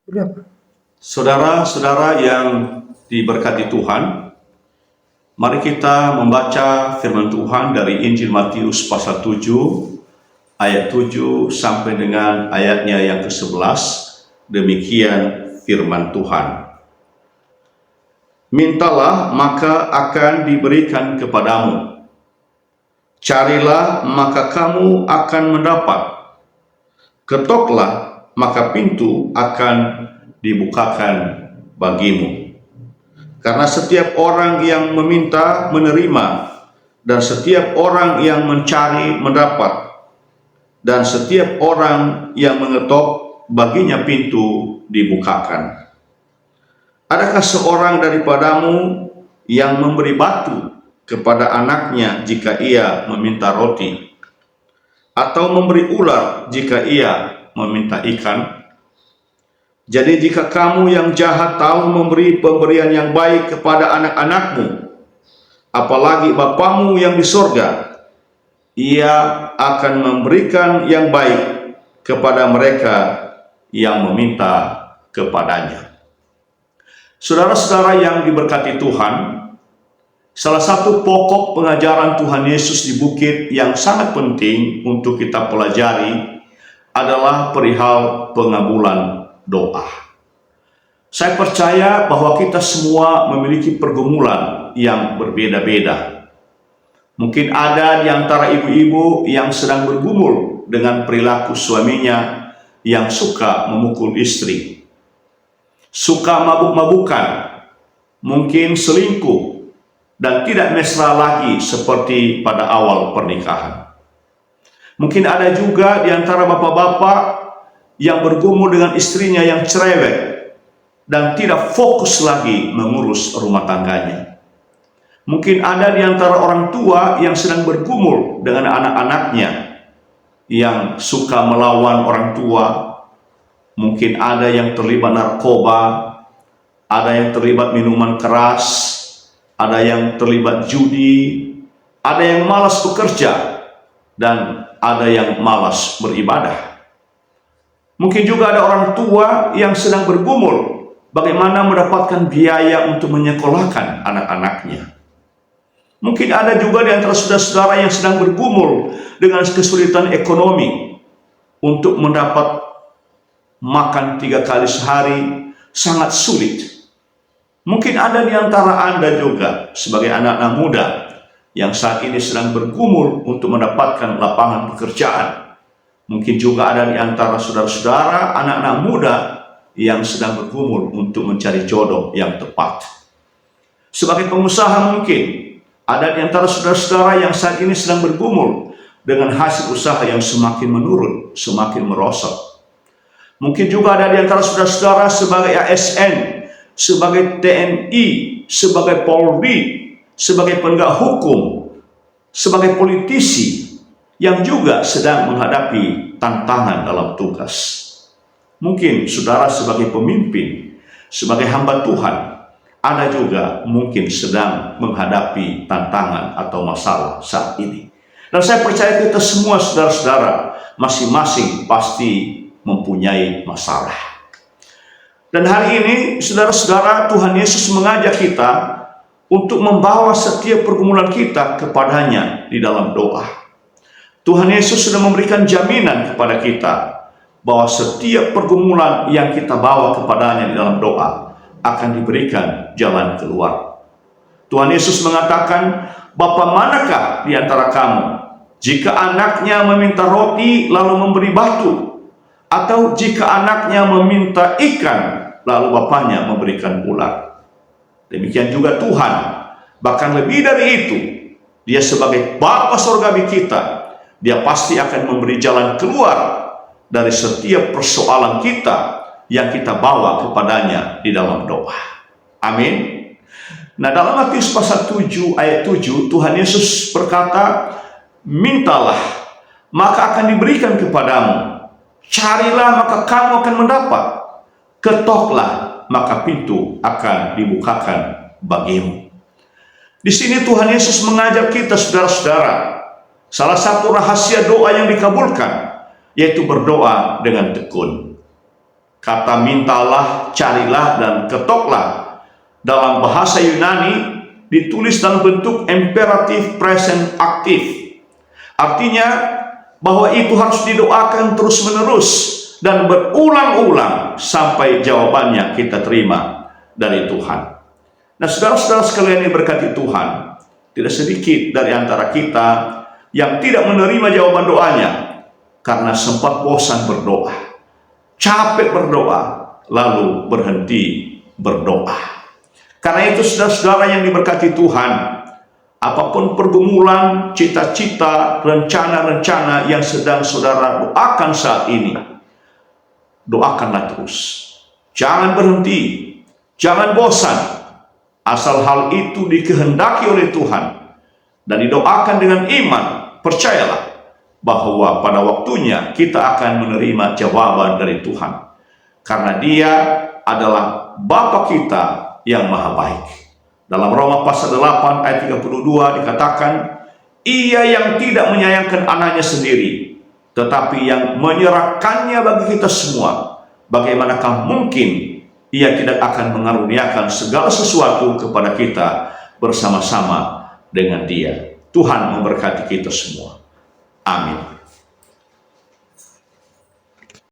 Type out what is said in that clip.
Berapa? Saudara-saudara yang diberkati Tuhan, mari kita membaca firman Tuhan dari Injil Matius pasal 7, ayat 7 sampai dengan ayatnya yang ke-11. Demikian firman Tuhan. Mintalah maka akan diberikan kepadamu. Carilah maka kamu akan mendapat. Ketoklah maka pintu akan dibukakan bagimu. Karena setiap orang yang meminta menerima, dan setiap orang yang mencari mendapat, dan setiap orang yang mengetok baginya pintu dibukakan. Adakah seorang daripadamu yang memberi batu kepada anaknya jika ia meminta roti, atau memberi ular jika ia meminta ikan? Jadi jika kamu yang jahat tahu memberi pemberian yang baik kepada anak-anakmu, apalagi Bapamu yang di surga, ia akan memberikan yang baik kepada mereka yang meminta kepadanya. Saudara-saudara yang diberkati Tuhan, salah satu pokok pengajaran Tuhan Yesus di bukit yang sangat penting untuk kita pelajari adalah perihal pengabulan doa. Saya percaya bahwa kita semua memiliki pergumulan yang berbeda-beda. Mungkin ada di antara ibu-ibu yang sedang bergumul dengan perilaku suaminya yang suka memukul istri, suka mabuk-mabukan, mungkin selingkuh, dan tidak mesra lagi seperti pada awal pernikahan. Mungkin ada juga di antara bapak-bapak yang bergumul dengan istrinya yang cerewet dan tidak fokus lagi mengurus rumah tangganya. Mungkin ada di antara orang tua yang sedang bergumul dengan anak-anaknya yang suka melawan orang tua. Mungkin ada yang terlibat narkoba, ada yang terlibat minuman keras, ada yang terlibat judi, ada yang malas bekerja, dan ada yang malas beribadah. Mungkin juga ada orang tua yang sedang bergumul bagaimana mendapatkan biaya untuk menyekolahkan anak-anaknya. Mungkin ada juga di antara saudara-saudara yang sedang bergumul dengan kesulitan ekonomi untuk mendapat makan 3 kali sehari, sangat sulit. Mungkin ada di antara Anda juga sebagai anak-anak muda yang saat ini sedang bergumul untuk mendapatkan lapangan pekerjaan. Mungkin juga ada di antara saudara-saudara anak-anak muda yang sedang bergumul untuk mencari jodoh yang tepat. Sebagai pengusaha mungkin ada di antara saudara-saudara yang saat ini sedang bergumul dengan hasil usaha yang semakin menurun, semakin merosot. Mungkin juga ada di antara saudara-saudara sebagai ASN, sebagai TNI, sebagai Polri, sebagai penegak hukum, sebagai politisi yang juga sedang menghadapi tantangan dalam tugas. Mungkin saudara sebagai pemimpin, sebagai hamba Tuhan, Anda juga mungkin sedang menghadapi tantangan atau masalah saat ini. Dan saya percaya kita semua saudara-saudara masing-masing pasti mempunyai masalah. Dan hari ini saudara-saudara, Tuhan Yesus mengajak kita untuk membawa setiap pergumulan kita kepadanya di dalam doa. Tuhan Yesus sudah memberikan jaminan kepada kita bahwa setiap pergumulan yang kita bawa kepadanya di dalam doa akan diberikan jalan keluar. Tuhan Yesus mengatakan, "Bapa manakah di antara kamu, jika anaknya meminta roti lalu memberi batu, atau jika anaknya meminta ikan lalu bapaknya memberikan ular?" Demikian juga Tuhan, bahkan lebih dari itu, Dia sebagai Bapa Sorgawi kita, Dia pasti akan memberi jalan keluar dari setiap persoalan kita yang kita bawa kepadanya di dalam doa. Amin. Nah, dalam Matius pasal 7 ayat 7, Tuhan Yesus berkata, "Mintalah, maka akan diberikan kepadamu. Carilah, maka kamu akan mendapat. Ketoklah, maka pintu akan dibukakan bagimu." Di sini Tuhan Yesus mengajak kita saudara-saudara, salah satu rahasia doa yang dikabulkan yaitu berdoa dengan tekun. Kata mintalah, carilah, dan ketoklah dalam bahasa Yunani ditulis dalam bentuk imperatif present aktif. Artinya bahwa itu harus didoakan terus-menerus dan berulang-ulang sampai jawabannya kita terima dari Tuhan. Nah, saudara-saudara sekalian yang berkati Tuhan, tidak sedikit dari antara kita yang tidak menerima jawaban doanya karena sempat bosan berdoa, capek berdoa, lalu berhenti berdoa. Karena itu saudara-saudara yang diberkati Tuhan, apapun pergumulan, cita-cita, rencana-rencana yang sedang saudara doakan saat ini, doakanlah terus. Jangan berhenti, jangan bosan. Asal hal itu dikehendaki oleh Tuhan dan didoakan dengan iman, percayalah bahwa pada waktunya kita akan menerima jawaban dari Tuhan. Karena Dia adalah Bapa kita yang maha baik. Dalam Roma pasal 8 ayat 32 dikatakan, Ia yang tidak menyayangkan anaknya sendiri, tetapi yang menyerahkannya bagi kita semua, bagaimanakah mungkin Ia tidak akan mengaruniakan segala sesuatu kepada kita bersama-sama dengan Dia. Tuhan memberkati kita semua. Amin.